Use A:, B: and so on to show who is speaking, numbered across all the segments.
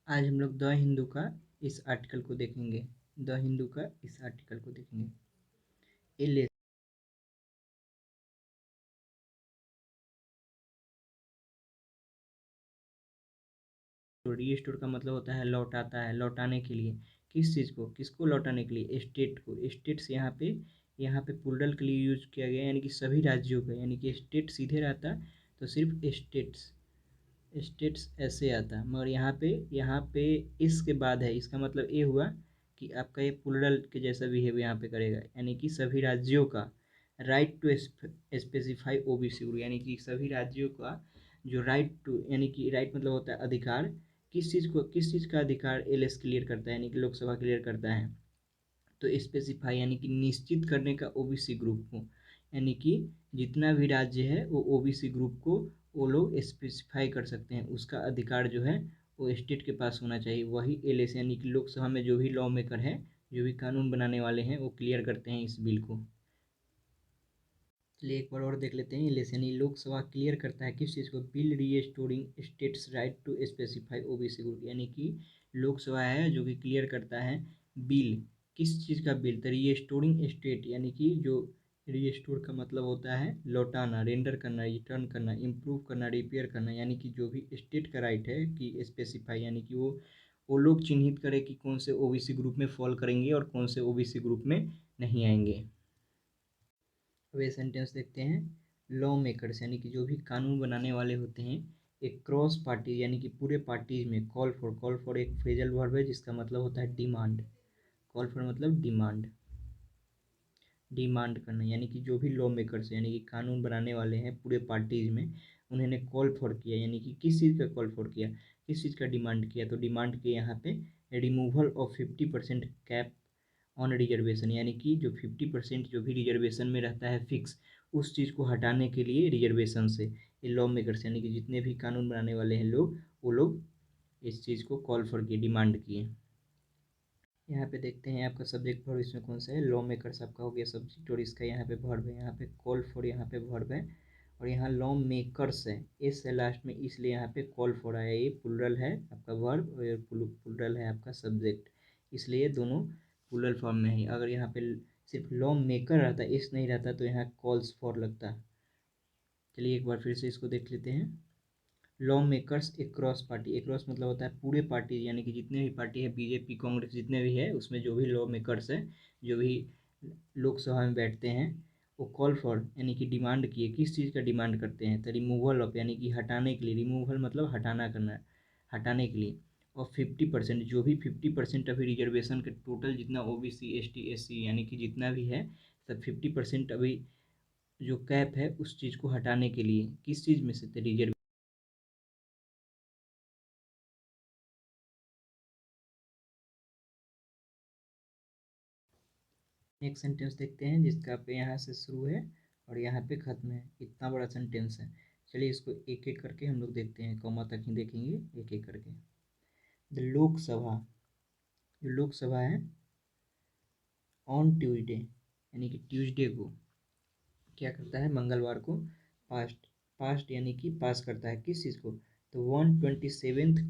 A: आज हम लोग द हिंदू का इस आर्टिकल को देखेंगे। द हिंदू का इस आर्टिकल को देखेंगे। रीस्टोर का मतलब होता है लौटाता है, लौटाने के लिए। किस चीज़ को, किसको लौटाने के लिए? स्टेट को। स्टेट्स यहाँ पे प्लूरल के लिए यूज किया गया, यानी कि सभी राज्यों का। यानी कि स्टेट सीधे रहता तो सिर्फ स्टेट्स, स्टेट्स ऐसे आता, मगर यहाँ पे इसके बाद है। इसका मतलब ये हुआ कि आपका ये प्लूरल के जैसा बिहेव यहाँ पे करेगा, यानी कि सभी राज्यों का right to specify OBC rule, यानी कि सभी राज्यों का जो राइट टू, यानी कि राइट मतलब होता है अधिकार। किस चीज़ का अधिकार एलएस क्लियर करता है, यानी कि लोकसभा क्लियर करता है। तो स्पेसिफाई यानी कि निश्चित करने का ओबीसी ग्रुप को, यानी कि जितना भी राज्य है वो ओबीसी ग्रुप को वो लोग स्पेसिफाई कर सकते हैं। उसका अधिकार जो है वो स्टेट के पास होना चाहिए। वही एलएस यानी कि लोकसभा में जो भी लॉ मेकर है, जो भी कानून बनाने वाले हैं, वो क्लियर करते हैं इस बिल को। चलिए एक बार और देख लेते हैं। एलएस यानी लोकसभा क्लियर करता है किस चीज़ को? Bill restoring states right to specify OBC group, यानी कि लोकसभा है जो कि क्लियर करता है बिल। किस चीज़ का बिल? तो रीस्टोरिंग स्टेट, यानी कि जो रीस्टोर का मतलब होता है लौटाना, रेंडर करना, रिटर्न करना, इम्प्रूव करना, रिपेयर करना। यानी कि जो भी स्टेट का राइट है कि स्पेसिफाई, यानी कि वो लोग चिन्हित करें कि कौन से ओबीसी ग्रुप में फॉल करेंगे और कौन से ओबीसी ग्रुप में नहीं आएंगे। वे सेंटेंस देखते हैं। लॉ मेकर्स यानी कि जो भी कानून बनाने वाले होते हैं, एक क्रॉस पार्टी यानी कि पूरे पार्टीज में कॉल फॉर एक फ्रेजल वर्ब है जिसका मतलब होता है डिमांड। कॉल फॉर मतलब डिमांड, डिमांड करना। यानी कि जो भी लॉ मेकर्स यानी कि कानून बनाने वाले हैं पूरे पार्टीज में, उन्होंने कॉल फॉर किया, यानी कि किस चीज़ का कॉल फॉर किया, किस चीज़ का डिमांड किया? तो डिमांड किया यहाँ पे removal of 50% cap on reservation, यानी कि जो 50% जो भी रिजर्वेशन में रहता है फिक्स, उस चीज़ को हटाने के लिए रिजर्वेशन से ये लॉ मेकर्स यानी कि जितने भी कानून बनाने वाले हैं लोग, वो लोग इस चीज़ को कॉल फॉर किए, डिमांड किए। यहाँ पे देखते हैं आपका सब्जेक्ट वर्ब इसमें कौन सा है। लॉ मेकर्स आपका हो गया सब्जेक्ट और इसका यहाँ पे वर्ब है, यहाँ पे कॉल फॉर यहाँ पे वर्ब है और यहाँ लॉ मेकर्स है, एस है लास्ट में, इसलिए यहाँ पे कॉल फॉर आया। ये प्लूरल है आपका वर्ब और प्लूरल है आपका सब्जेक्ट, इसलिए दोनों प्लूरल फॉर्म में है। अगर यहाँ पे सिर्फ लॉ मेकर रहता, एस नहीं रहता, तो यहाँ कॉल्स फॉर लगता। चलिए एक बार फिर से इसको देख लेते हैं। Law makers across party, across मतलब होता है पूरे पार्टी, यानी कि जितने भी पार्टी है, बीजेपी कांग्रेस जितने भी है, उसमें जो भी लॉ मेकर्स है, जो भी लोकसभा में बैठते हैं, वो कॉल फॉर यानी कि डिमांड किए। किस चीज़ का डिमांड करते हैं? तो रिमूवल ऑफ यानी कि हटाने के लिए, रिमूवल मतलब हटाना करना, हटाने के लिए। और 50% जो भी 50% अभी रिजर्वेशन के टोटल जितना ओबीसी एसटी एससी यानी कि जितना भी है, सब 50% अभी जो कैप है उस चीज़ को हटाने के लिए। किस चीज़ में से? तो रिजर्व। नेक्स्ट सेंटेंस देखते हैं जिसका पे यहाँ से शुरू है और यहाँ पे खत्म है। इतना बड़ा सेंटेंस है। चलिए इसको एक एक करके हम लोग देखते हैं, कॉमा तक ही देखेंगे एक एक करके। द लोकसभा, जो लोकसभा है, ऑन ट्यूजडे यानी कि ट्यूजडे को क्या करता है? मंगलवार को पास्ट, पास्ट यानी कि पास करता है किस चीज़ को? तो 127th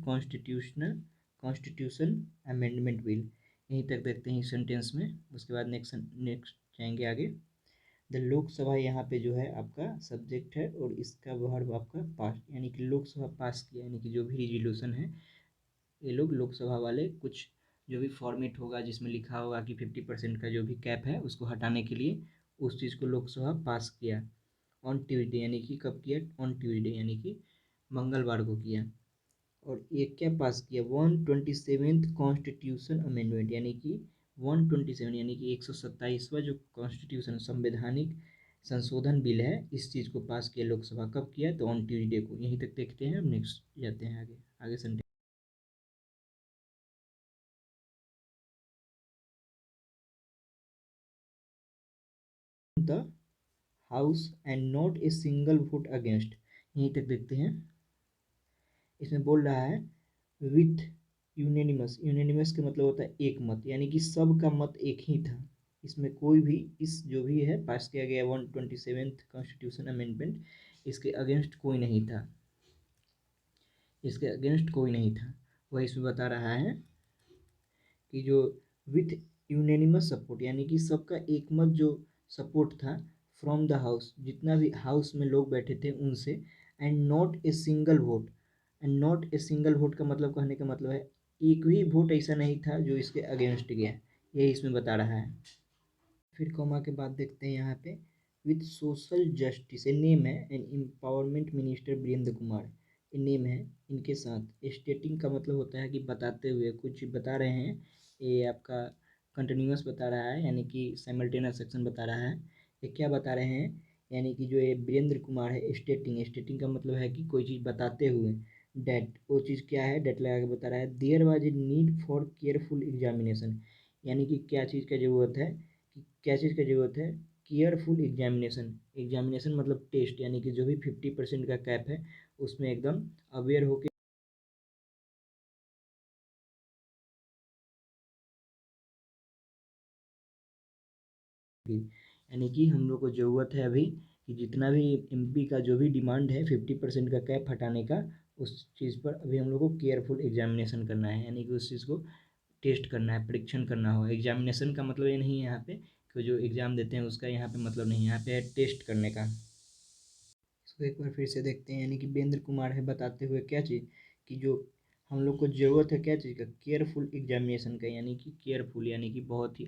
A: कॉन्स्टिट्यूशन अमेंडमेंट बिल। यहीं तक देखते हैं इस सेंटेंस में, उसके बाद नेक्स्ट नेक्स्ट जाएंगे आगे। द लोकसभा यहाँ पे जो है आपका सब्जेक्ट है और इसका वर्ब आपका पास, यानी कि लोकसभा पास किया, यानी कि जो भी रिजोल्यूशन है, ये लोग लोकसभा वाले कुछ जो भी फॉर्मेट होगा जिसमें लिखा होगा कि 50% का जो भी कैप है उसको हटाने के लिए उस चीज़ को लोकसभा पास किया। ऑन ट्यूजडे यानी कि कब किया? ऑन ट्यूजडे यानी कि मंगलवार को किया। और ये क्या पास किया? 127th कॉन्स्टिट्यूशन अमेंडमेंट, यानी कि 127 यानी कि 127वां जो कॉन्स्टिट्यूशन संवैधानिक संशोधन बिल है, इस चीज़ को पास किया लोकसभा। कब किया? तो ऑन ट्यूजडे को। यहीं तक देखते हैं, अब नेक्स्ट जाते हैं आगे, आगे sentence. The house and not a single vote against, यहीं तक देखते हैं। इसमें बोल रहा है विथ यूनेनिमस, यूनेनिमस का मतलब होता है एक मत, यानी कि सबका मत एक ही था। इसमें कोई भी, इस जो भी है पास किया गया 127th कॉन्स्टिट्यूशन अमेंडमेंट, इसके अगेंस्ट कोई नहीं था, इसके अगेंस्ट कोई नहीं था। वह इसमें बता रहा है कि जो विथ यूनेनिमस सपोर्ट यानी कि सबका एकमत जो सपोर्ट था फ्रॉम द हाउस, जितना भी हाउस में लोग बैठे थे उनसे, and not a single vote, and not a single vote का मतलब, कहने का मतलब है एक भी वोट ऐसा नहीं था जो इसके अगेंस्ट गया, यही इसमें बता रहा है। फिर कॉमा के बाद देखते हैं यहाँ पे, with social justice, a name है, and empowerment minister Virendra Kumar, a name है इनके साथ। स्टेटिंग का मतलब होता है कि बताते हुए, कुछ बता रहे हैं, ये आपका कंटिन्यूअस बता रहा है, यानी कि साइमल्टेनियस सेक्शन बता रहा है। ये क्या बता रहे हैं, यानी कि जो ये वीरेंद्र कुमार है, स्टेटिंग, स्टेटिंग का मतलब है कि कोई चीज़ बताते हुए, डेट, वो चीज़ क्या है, डेट लगा के बता रहा है। There was a need for careful examination, यानी कि क्या चीज़ का ज़रूरत है, कि क्या चीज़ का ज़रूरत है, केयरफुल एग्जामिनेशन, एग्जामिनेशन मतलब टेस्ट, यानी कि जो भी 50% का कैप है उसमें एकदम अवेयर होकर, यानी कि हम लोग को ज़रूरत है अभी कि जितना भी एमपी का जो भी डिमांड है 50% का कैप हटाने का, उस चीज़ पर अभी हम लोग को केयरफुल एग्जामिनेशन करना है, यानी कि उस चीज़ को टेस्ट करना है, परीक्षण करना हो। एग्जामिनेशन का मतलब ये नहीं है यहाँ पे कि जो एग्ज़ाम देते हैं उसका यहाँ पे मतलब नहीं है, यहाँ पे है टेस्ट करने का। इसको एक बार फिर से देखते हैं, यानी कि वीरेंद्र कुमार है बताते हुए क्या चीज़, कि जो हम लोग को ज़रूरत है क्या चीज़ का, केयरफुल एग्जामिनेशन का, यानी कि केयरफुल यानी कि बहुत ही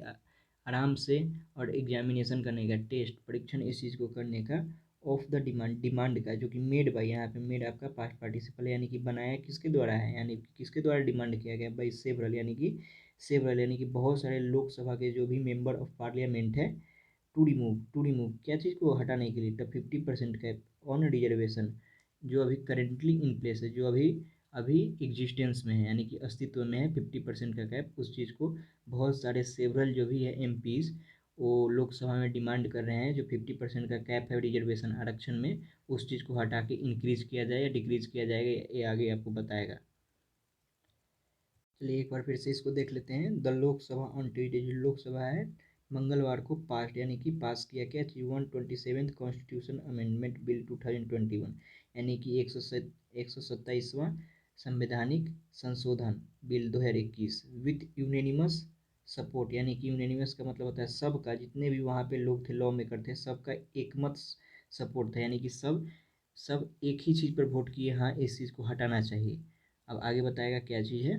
A: आराम से, और एग्जामिनेशन करने का, टेस्ट, परीक्षण इस चीज़ को करने का, ऑफ द डिमांड, डिमांड का, जो कि मेड बाई, यहाँ पे मेड आपका पास्ट पार्टिसिपल, यानी कि बनाया किसके द्वारा है, यानी कि किसके द्वारा डिमांड किया गया, बाई सेवरल, यानी कि सेवरल यानी कि बहुत सारे लोकसभा के जो भी मेंबर ऑफ पार्लियामेंट है, टू रिमूव क्या चीज़ को हटाने के लिए, द 50% कैप ऑन रिजर्वेशन, जो अभी करेंटली इन प्लेस है, जो अभी अभी एग्जिस्टेंस में है, यानी कि अस्तित्व में है 50% का कैप, उस चीज़ को बहुत सारे सेवरल जो भी है एमपीज, वो लोकसभा में डिमांड कर रहे हैं, जो 50% का कैप है रिजर्वेशन आरक्षण में, उस चीज़ को हटा के इंक्रीज किया जाए या डिक्रीज किया जाएगा, ये आगे आपको बताएगा। चलिए एक बार फिर से इसको देख लेते हैं। द लोकसभा ऑन ट्यूजडे, जो लोकसभा है मंगलवार को पास, यानी कि पास किया क्या चीज, 127th कॉन्स्टिट्यूशन अमेंडमेंट बिल 2021, यानी कि 127वां संवैधानिक संशोधन बिल 2021, विथ यूनेनिमस सपोर्ट, यानी कि यूनेनिमस का मतलब होता है सबका, जितने भी वहाँ पे लोग थे, लॉ मेकर थे, सबका एकमत सपोर्ट था, यानी कि सब सब एक ही चीज़ पर वोट किए, हाँ इस चीज़ को हटाना चाहिए। अब आगे बताएगा क्या चीज़ है,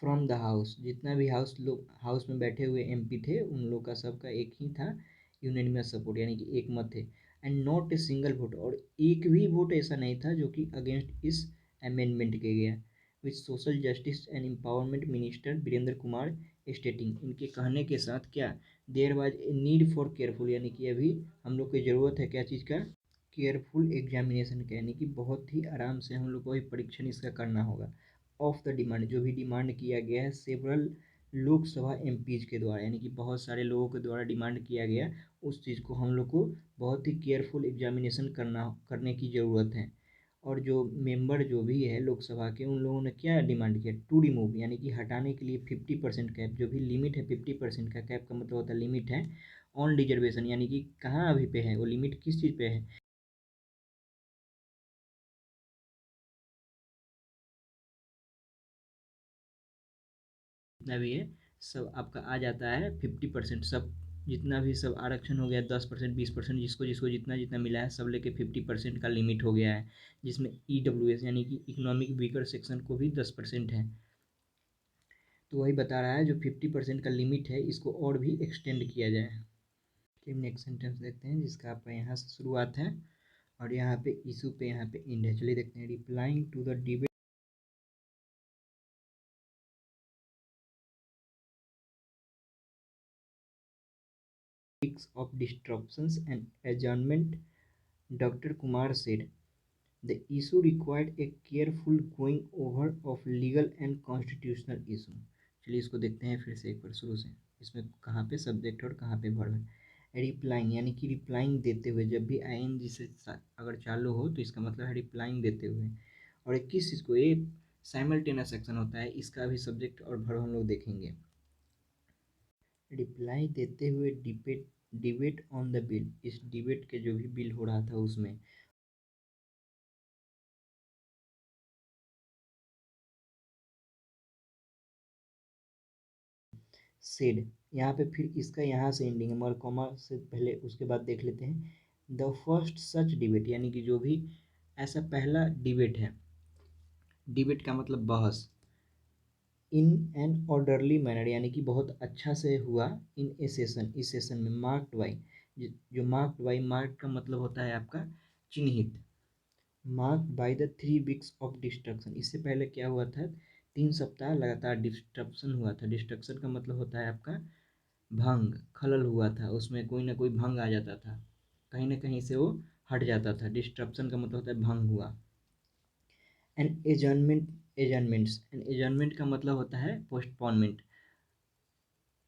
A: फ्रॉम द हाउस, जितना भी हाउस में बैठे हुए एमपी थे उन लोग का सबका एक ही था यूनानिमस सपोर्ट, यानी कि एक मत थे, and not a single vote, और एक भी वोट ऐसा नहीं था जो कि अगेंस्ट इस अमेंडमेंट के गया, with social justice and empowerment minister Virendra Kumar stating, इनके कहने के साथ क्या, there was a need for careful, यानी कि अभी हम लोग की ज़रूरत है क्या चीज़ का, केयरफुल एग्जामिनेशन का, यानी कि बहुत ही आराम से हम लोग को परीक्षण इसका करना होगा, ऑफ द डिमांड, जो भी डिमांड किया गया है सेवरल लोकसभा एमपीज के द्वारा, यानी कि बहुत सारे लोगों के द्वारा डिमांड किया गया, उस चीज़ को हम लोग को बहुत ही केयरफुल एग्जामिनेशन करने की ज़रूरत है। और जो मेंबर जो भी है लोकसभा के, उन लोगों ने क्या डिमांड किया, टू रिमूव, यानी कि हटाने के लिए 50% कैप, जो भी लिमिट है 50% का कैप का मतलब होता है लिमिट है, ऑन रिजर्वेशन, यानी कि कहाँ अभी पे है वो लिमिट, किस चीज़ पे है, जितना भी है सब आपका आ जाता है 50%, सब जितना भी सब आरक्षण हो गया, 10%, 20%, जिसको जिसको जितना जितना मिला है सब लेके 50% का लिमिट हो गया है, जिसमें ईडब्ल्यूएस यानी कि इकोनॉमिक वीकर सेक्शन को भी 10% है। तो वही बता रहा है जो 50% का लिमिट है इसको और भी एक्सटेंड किया जाए। नेक्स्ट सेंटेंस देखते हैं जिसका आपका यहाँ से शुरुआत है और यहाँ पे इशू पे यहाँ पे एंड है। चलिए देखते हैं, replying to the debate of disruptions and adjournment, Dr. Kumar said the issue required a careful going over of legal and constitutional issue। चलिए इसको देखते हैं फिर से एक बार शुरू से, इसमें कहाँ पे सब्जेक्ट और कहाँ पे वर्ब है। रिप्लाइंग यानी कि रिप्लाइंग देते हुए, जब भी आईएनजी से अगर चालू हो तो इसका मतलब है रिप्लाइंग देते हुए। और एक किस चीज़ को, ये साइमल्टेनियस सेक्शन होता है, इसका भी सब्जेक्ट और वर्ब हम लोग देखेंगे। रिप्लाई देते हुए debate, debate on the bill, इस डिबेट के जो भी बिल हो रहा था उसमें सेड, यहाँ पे फिर इसका यहाँ से एंडिंग है, मगर कॉमा से पहले उसके बाद देख लेते हैं। द फर्स्ट सच डिबेट, यानी कि जो भी ऐसा पहला डिबेट है, डिबेट का मतलब बहस, इन एन ऑर्डरली मैनर, यानी कि बहुत अच्छा से हुआ, इन ए सेशन, इस सेशन में, मार्क्ड बाई, जो मार्क्ड बाई, मार्क्ड का मतलब होता है आपका चिन्हित, marked by the 3 weeks of destruction, इससे पहले क्या हुआ था, 3 सप्ताह लगातार डिस्ट्रप्शन हुआ था। डिस्ट्रक्शन का मतलब होता है आपका भंग, खलल हुआ था, उसमें कोई ना कोई भंग आ जाता था, कहीं ना कहीं से वो हट जाता था। डिस्ट्रप्शन का मतलब होता है भंग हुआ। एंड एजर्नमेंट, एजर्नमेंट्स, एंड एजर्नमेंट का मतलब होता है पोस्टपोनमेंट,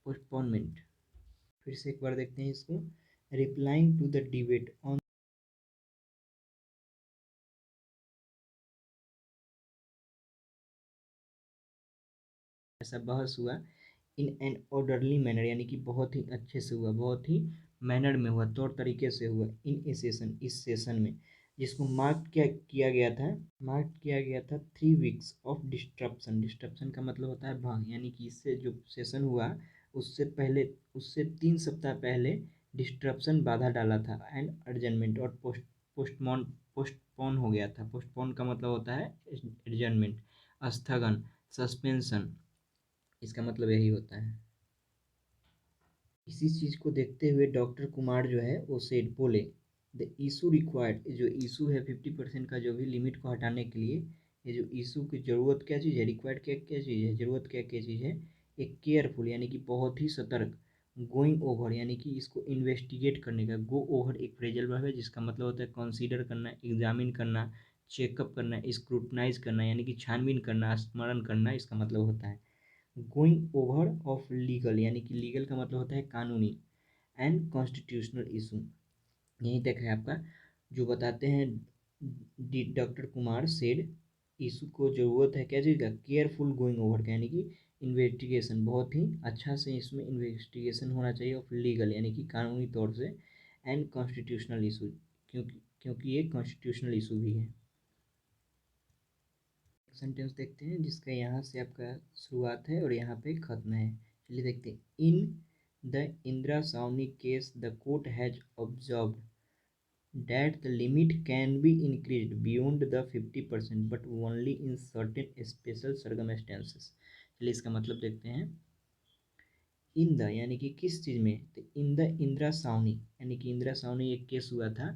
A: पोस्टपोनमेंट। फिर से एक बार देखते हैं इसको, replying to the debate on, ऐसा बहस हुआ, इन एन ऑर्डरली मैनर, यानी कि बहुत ही अच्छे से हुआ, बहुत ही मैनर में हुआ, तौर तरीके से हुआ, इन ए सेशन, इस सेशन में, जिसको मार्क क्या किया गया था, मार्क किया गया था 3 वीक्स ऑफ डिस्ट्रप्शन। डिस्ट्रप्शन का मतलब होता है भंग, यानी कि इससे जो सेशन हुआ उससे पहले, उससे 3 सप्ताह पहले डिस्ट्रप्शन बाधा डाला था, एंड एडजर्नमेंट, और पोस्टमोन, पोस्टपोन हो गया था। पोस्टपोन का मतलब होता है एडजर्नमेंट, स्थगन, सस्पेंशन, इसका मतलब यही होता है। इसी चीज़ को देखते हुए डॉक्टर कुमार जो है वो सेड, बोले, द इशू रिक्वायर्ड, जो इशू है 50% का जो भी लिमिट को हटाने के लिए, ये जो इशू की ज़रूरत क्या चीज़ है, रिक्वायर्ड क्या क्या चीज़ है, ज़रूरत क्या क्या चीज़ है, एक केयरफुल, यानी कि बहुत ही सतर्क, गोइंग ओवर, यानी कि इसको इन्वेस्टिगेट करने का, गो ओवर एक फ्रेजल वर्ब है जिसका मतलब होता है कंसीडर करना, एग्जामिन करना, चेकअप करना, स्क्रूटनाइज करना, यानी कि छानबीन करना, स्मरण करना, इसका मतलब होता है। गोइंग ओवर ऑफ लीगल, यानी कि लीगल का मतलब होता है कानूनी, एंड कॉन्स्टिट्यूशनल इशू, यहीं तक है आपका। जो बताते हैं डॉक्टर कुमार सेड, इशू को ज़रूरत है क्या चीज़ का, केयरफुल गोइंग ओवर का, यानी कि इन्वेस्टिगेशन, बहुत ही अच्छा से इसमें इन्वेस्टिगेशन होना चाहिए, ऑफ लीगल यानी कि कानूनी तौर से, एंड कॉन्स्टिट्यूशनल इशू, क्योंकि क्योंकि ये कॉन्स्टिट्यूशनल इशू भी है। सेंटेंस देखते हैं जिसका यहाँ से आपका शुरुआत है और यहाँ पे खत्म है। चलिए देखते हैं। In the Indira Sawhney case the court has observed that the limit can be increased beyond the 50% but only in certain special circumstances। चलिए इसका मतलब देखते हैं। इन द यानी कि किस चीज़ में, तो इन द इंदिरा सावनी, यानी कि इंदिरा सावनी एक केस हुआ था,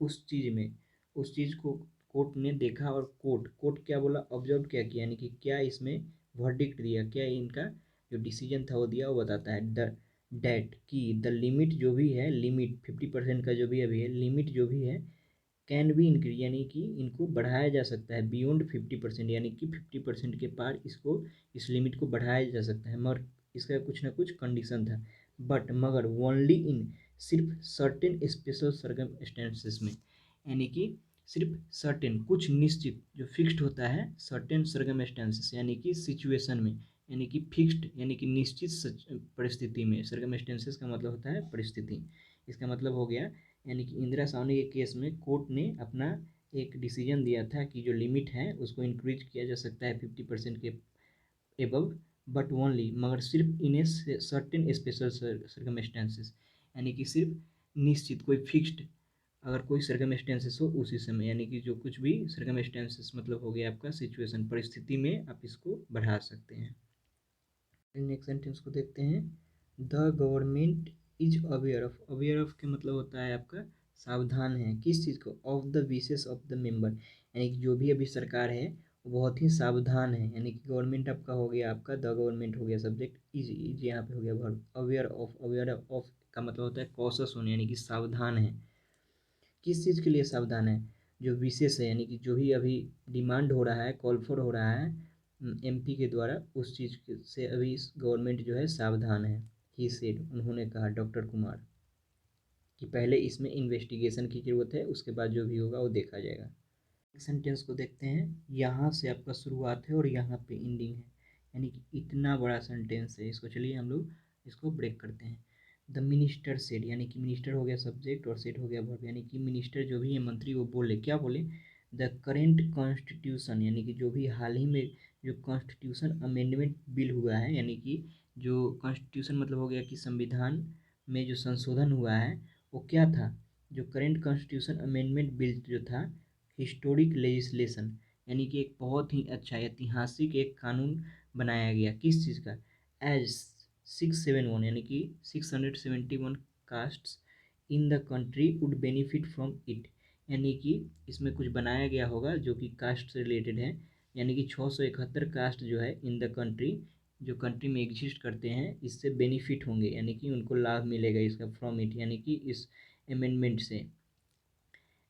A: उस चीज़ में, उस चीज़ को कोर्ट ने देखा, और कोर्ट कोर्ट क्या बोला, ऑब्जर्व क्या किया, यानी कि क्या इसमें वर्डिक्ट दिया, क्या इनका जो डिसीजन था वो दिया, वो बताता है। द डेट की, द लिमिट जो भी है, लिमिट 50% का जो भी अभी है, लिमिट जो भी है, कैन बी इंक्रीज, यानी कि इनको बढ़ाया जा सकता है, बियॉन्ड 50%, यानी कि 50% के पार इसको, इस लिमिट को बढ़ाया जा सकता है, मगर इसका कुछ ना कुछ कंडीशन था। बट मगर ओनली इन, सिर्फ सर्टेन स्पेशल सर्कमस्टेंसेस में, यानी कि सिर्फ सर्टेन, कुछ निश्चित जो फिक्स्ड होता है, सर्टेन सर्कमस्टेंसेस यानी कि सिचुएशन में, यानी कि फिक्स्ड यानी कि निश्चित परिस्थिति में, सर्कमस्टेंसेस का मतलब होता है परिस्थिति, इसका मतलब हो गया। यानी कि इंदिरा सावनी के केस में कोर्ट ने अपना एक डिसीजन दिया था कि जो लिमिट है उसको इंक्रीज किया जा सकता है 50% के एबव, बट ओनली, मगर सिर्फ इन ए सर्टेन स्पेशल सर्कमस्टेंसेस, यानी कि सिर्फ निश्चित कोई फिक्स्ड, अगर कोई सर्कमस्टेंसेस हो उसी समय, यानी कि जो कुछ भी सर्कमस्टेंसेस मतलब हो गया आपका सिचुएशन, परिस्थिति में आप इसको बढ़ा सकते हैं। नेक्स्ट सेंटेंस को देखते हैं। The government is aware of, aware of के मतलब होता है आपका सावधान है, किस चीज़ को, ऑफ द विशेष ऑफ द मेंबर, यानी कि जो भी अभी सरकार है वो बहुत ही सावधान है, यानी कि गवर्नमेंट आपका हो गया, आपका द गवर्नमेंट हो गया सब्जेक्ट, इज यहाँ पे हो गया verb, aware of, aware of का मतलब होता है कॉशस होने, यानी कि सावधान है, किस चीज़ के लिए सावधान है, जो विशेष है, यानी कि जो ही अभी डिमांड हो रहा है, कॉल फॉर हो रहा है एमपी के द्वारा, उस चीज़ से अभी गवर्नमेंट जो है सावधान है। ही सेड, उन्होंने कहा, डॉक्टर कुमार, कि पहले इसमें इन्वेस्टिगेशन की ज़रूरत है, उसके बाद जो भी होगा वो देखा जाएगा। सेंटेंस को देखते हैं। यहाँ से आपका शुरुआत है और यहाँ पे एंडिंग है, यानी कि इतना बड़ा सेंटेंस है इसको। चलिए हम लोग इसको ब्रेक करते हैं। द मिनिस्टर सेड, यानी कि मिनिस्टर हो गया सब्जेक्ट और सेड हो गया वर्ब, यानी कि मिनिस्टर जो भी है मंत्री, वो बोले, क्या बोले, द करेंट कॉन्स्टिट्यूशन, यानी कि जो भी हाल ही में जो कॉन्स्टिट्यूशन अमेंडमेंट बिल हुआ है, यानी कि जो कॉन्स्टिट्यूशन मतलब हो गया कि संविधान में जो संशोधन हुआ है वो क्या था, जो करेंट कॉन्स्टिट्यूशन अमेंडमेंट बिल जो था हिस्टोरिक लेजिस्लेशन, यानी कि एक बहुत ही अच्छा ऐतिहासिक एक कानून बनाया गया किस चीज़ का, एज 671 यानी कि 671 castes in the country would benefit from it, यानी कि इसमें कुछ बनाया गया होगा जो कि कास्ट से रिलेटेड है, यानी कि 671 कास्ट जो है इन द कंट्री, जो कंट्री में एग्जिस्ट करते हैं, इससे बेनिफिट होंगे, यानी कि उनको लाभ मिलेगा इसका फ्रॉम इट, यानी कि इस अमेंडमेंट से।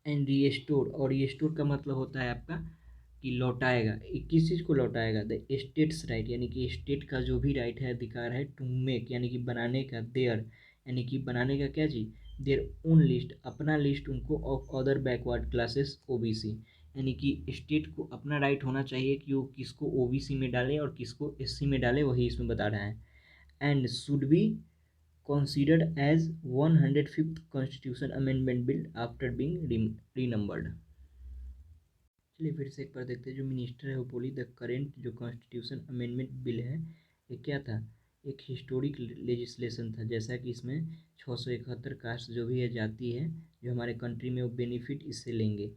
A: एंड रीस्टोर, और रीस्टोर का मतलब होता है आपका कि लौटाएगा, किस चीज़ को लौटाएगा, द स्टेट्स राइट, यानी कि स्टेट का जो भी राइट है, अधिकार है, टू मेक यानी कि बनाने का, देयर यानी कि बनाने का क्या चीज़, देयर ओन लिस्ट, अपना लिस्ट उनको, of other backward classes OBC, यानी कि स्टेट को अपना राइट होना चाहिए कि वो किसको ओबीसी में डाले और किसको एससी में डाले, वही इसमें बता रहा है। And should be considered as 105th Constitution Amendment Bill after being renumbered। चलिए फिर से एक बार देखते हैं, जो मिनिस्टर है वो बोली द करेंट जो कॉन्स्टिट्यूशन अमेंडमेंट बिल है ये क्या था, एक हिस्टोरिक लेजिस्लेशन था, जैसा कि इसमें 671 कास्ट जो भी है जाति है जो हमारे कंट्री में वो बेनिफिट इससे लेंगे,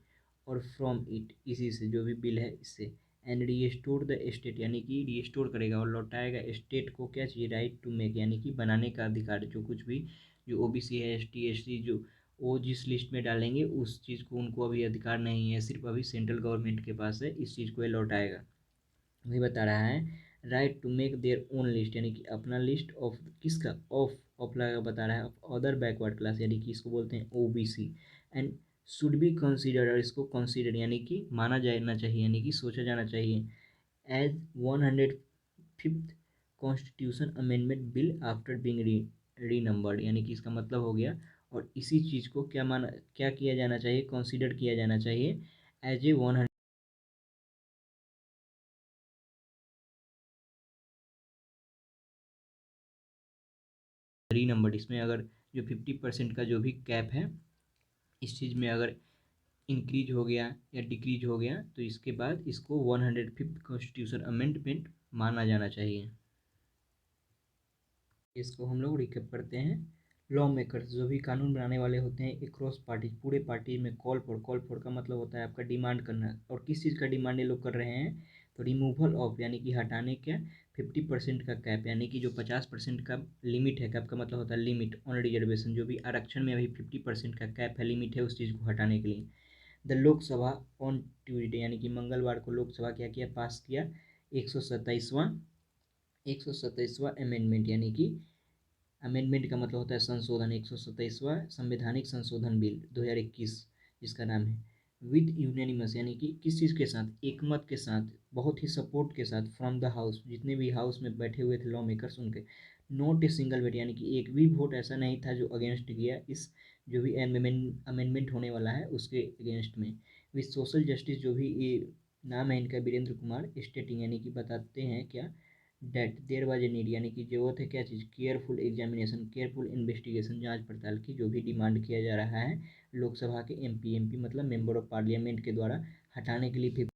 A: और फ्रॉम इट इसी से जो भी बिल है इससे। एंड रीस्टोर द स्टेट, यानी कि रीस्टोर करेगा और लौटाएगा स्टेट को क्या चाहिए, राइट टू मेक, यानी कि बनाने का अधिकार, जो कुछ भी जो ओबीसी है, एसटी एससी जो वो जिस लिस्ट में डालेंगे उस चीज़ को उनको अभी अधिकार नहीं है, सिर्फ अभी सेंट्रल गवर्नमेंट के पास है, इस चीज़ को ये लौटाएगा। वही बता रहा है right to make their own list, यानी कि अपना लिस्ट ऑफ किसका, ऑफ लगा बता रहा है, ऑफ अदर बैकवर्ड क्लास, यानी कि इसको बोलते हैं OBC. And should be considered, और इसको कंसीडर यानी कि माना जाना चाहिए, यानी कि सोचा जाना चाहिए, as 105th constitution amendment bill after being renumbered, यानी कि इसका मतलब हो गया, और इसी चीज़ को क्या माना, क्या किया जाना चाहिए, कंसीडर किया जाना चाहिए एज ए 100 रीनंबर्ड। इसमें अगर जो 50% का जो भी कैप है इस चीज़ में अगर इंक्रीज हो गया या डिक्रीज हो गया तो इसके बाद इसको 105th कॉन्स्टिट्यूशन अमेंडमेंट माना जाना चाहिए। इसको हम लोग रिकैप करते हैं। लॉ मेकर्स जो भी कानून बनाने वाले होते हैं अक्रॉस पार्टी, पूरे पार्टी में कॉल फॉर का मतलब होता है आपका डिमांड करना, और किस चीज़ का डिमांड ये लोग कर रहे हैं, तो रिमूवल ऑफ यानी कि हटाने क्या, 50% का कैप, यानी कि जो 50% का लिमिट है, कैप का मतलब होता है लिमिट ऑन रिजर्वेशन, जो भी आरक्षण में अभी 50% का कैप है, लिमिट है, उस चीज़ को हटाने के लिए। द लोकसभा ऑन ट्यूजडे यानी कि मंगलवार को लोकसभा क्या किया, पास किया 127वां अमेंडमेंट, यानी कि अमेंडमेंट का मतलब होता है संशोधन, 127वां संवैधानिक संशोधन बिल 2021 जिसका नाम है, विद यूनानिमस यानी कि किस चीज़ के साथ, एकमत के साथ, बहुत ही सपोर्ट के साथ, फ्रॉम द हाउस, जितने भी हाउस में बैठे हुए थे लॉ मेकर्स उनके, नॉट ए सिंगल वेट, यानी कि एक भी वोट ऐसा नहीं था जो अगेंस्ट गया इस जो भी अमेंडमेंट होने वाला है उसके अगेंस्ट में। विद सोशल जस्टिस, जो भी ये नाम है इनका वीरेंद्र कुमार, स्टेटिंग यानी कि बताते हैं क्या, that there was a need, यानी कि जरूरत है क्या चीज़, केयरफुल एग्जामिनेशन, केयरफुल इन्वेस्टिगेशन, जांच पड़ताल की, जो भी डिमांड किया जा रहा है लोकसभा के एमपी मतलब मेंबर ऑफ पार्लियामेंट के द्वारा हटाने के लिए भी।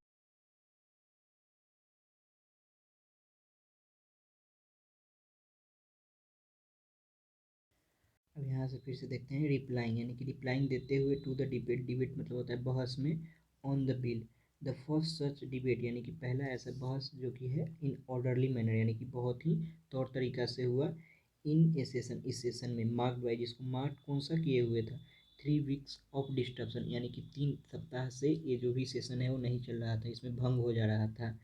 A: अब यहाँ से फिर से देखते हैं रिप्लाइंग, यानी कि रिप्लाइंग देते हुए टू द डिबेट, डिबेट मतलब होता है बहस में, on the bill, the first such debate, यानी कि पहला ऐसा बहस जो कि है इन ऑर्डरली मैनर, यानी कि बहुत ही तौर तरीका से हुआ, इन ए सेशन, इस सेशन में, मार्क बाई, जिसको मार्क कौन सा किए हुए था, 3 वीक्स ऑफ डिस्ट्रप्शन, यानी कि 3 सप्ताह से ये जो भी सेशन है वो नहीं चल रहा था, इसमें भंग हो जा रहा था,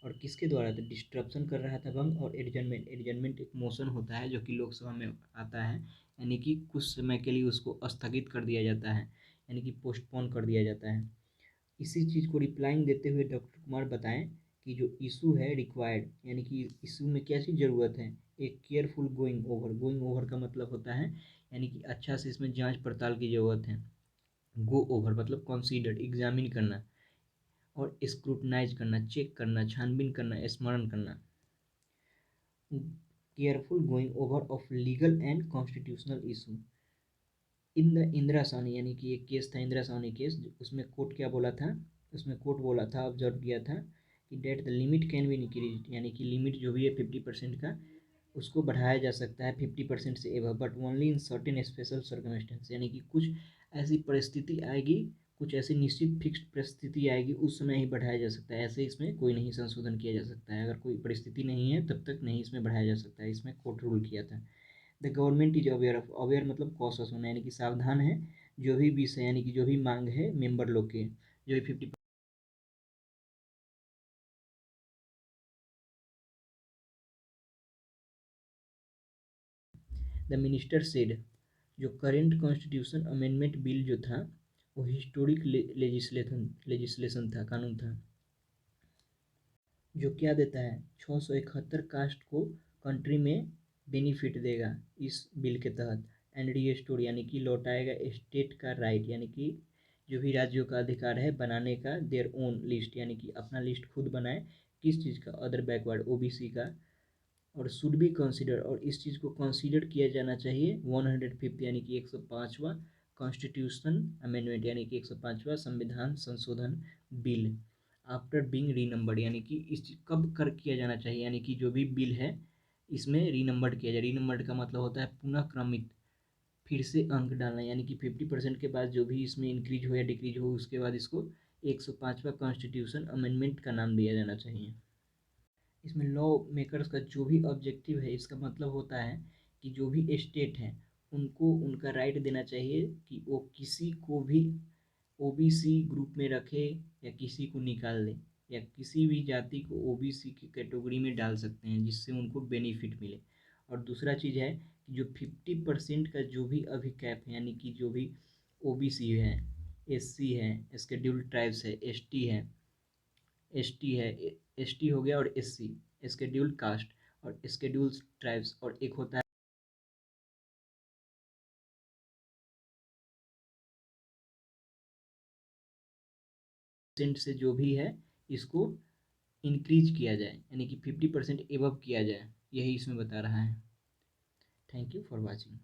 A: और किसके द्वारा, तो डिस्ट्रप्शन कर रहा था भंग, और एडजर्नमेंट, एडजर्नमेंट एक मोशन होता है जो कि लोकसभा में आता है, यानी कि कुछ समय के लिए उसको स्थगित कर दिया जाता है, यानी कि पोस्टपोन कर दिया जाता है। इसी चीज़ को रिप्लाइंग देते हुए डॉक्टर कुमार बताएं कि जो इशू है रिक्वायर्ड, यानी कि इशू में क्या चीज़ ज़रूरत है, एक careful going over, going over का मतलब होता है यानी कि अच्छा से इसमें जांच पड़ताल की ज़रूरत है, गो ओवर मतलब कंसीडर एग्जामिन करना, और स्क्रूटनाइज करना, चेक करना, छानबीन करना, स्मरण करना, careful going over of legal and constitutional issue in the Indira Sahni, यानी कि एक केस था इंदिरा साहनी केस, उसमें कोर्ट क्या बोला था, उसमें कोर्ट बोला था, ऑब्जर्व किया था कि that the limit can be increase, यानी कि लिमिट जो भी है 50% का उसको बढ़ाया जा सकता है 50% से above, but only in certain special circumstance, यानी कि कुछ ऐसी परिस्थिति आएगी, कुछ ऐसी निश्चित फिक्स्ड परिस्थिति आएगी उस समय ही बढ़ाया जा सकता है, ऐसे इसमें कोई नहीं संशोधन किया जा सकता है। अगर कोई परिस्थिति नहीं है तब तक नहीं इसमें बढ़ाया जा सकता है, इसमें कोर्ट रूल किया था। The government is aware of, aware मतलब कॉशस होना, यानी कि सावधान है जो भी विषय यानी कि जो भी मांग है मेंबर लोग के, जो भी 50। द मिनिस्टर सेड, जो करेंट कॉन्स्टिट्यूशन अमेंडमेंट बिल जो था वो हिस्टोरिक लेजिस्लेशन था, कानून था, जो क्या देता है 671 कास्ट को कंट्री में बेनिफिट देगा इस बिल के तहत, एंड रीस्टोर यानी कि लौटाएगा स्टेट का राइट, यानी कि जो भी राज्यों का अधिकार है बनाने का देयर ओन लिस्ट, यानी कि अपना लिस्ट खुद बनाए, किस चीज़ का, अदर बैकवर्ड ओबीसी का, और शुड बी कंसिडर, और इस चीज़ को कंसीडर किया जाना चाहिए 105 यानी कि 105वां कॉन्स्टिट्यूशन अमेंडमेंट, यानी कि 105वां संविधान संशोधन बिल, आफ्टर बीइंग रीनंबर्ड, यानी कि इस कब कर किया जाना चाहिए, यानी कि जो भी बिल है इसमें रीनंबर्ड किया जाए। रीनंबर्ड का मतलब होता है पुनः क्रमित, फिर से अंक डालना, यानी कि 50% के बाद जो भी इसमें इंक्रीज हो या डिक्रीज हो उसके बाद इसको 105वां कॉन्स्टिट्यूशन अमेंडमेंट का नाम दिया जाना चाहिए। इसमें लॉ मेकर्स का जो भी ऑब्जेक्टिव है, इसका मतलब होता है कि जो भी स्टेट हैं उनको उनका राइट देना चाहिए कि वो किसी को भी ओबीसी ग्रुप में रखे या किसी को निकाल दे, या किसी भी जाति को ओबीसी की कैटेगरी में डाल सकते हैं जिससे उनको बेनिफिट मिले। और दूसरा चीज़ है कि जो 50% का जो भी अभी कैप है, यानी कि जो भी ओबीसी है, एससी है, शेड्यूल्ड ट्राइब्स है, एसटी है, एसटी हो गया, और एससी शेड्यूल्ड कास्ट, और शेड्यूल्ड ट्राइब्स, और एक होता है परसेंट से जो भी है इसको इंक्रीज किया जाए, यानी कि 50% एबव किया जाए, यही इसमें बता रहा है। Thank you for watching.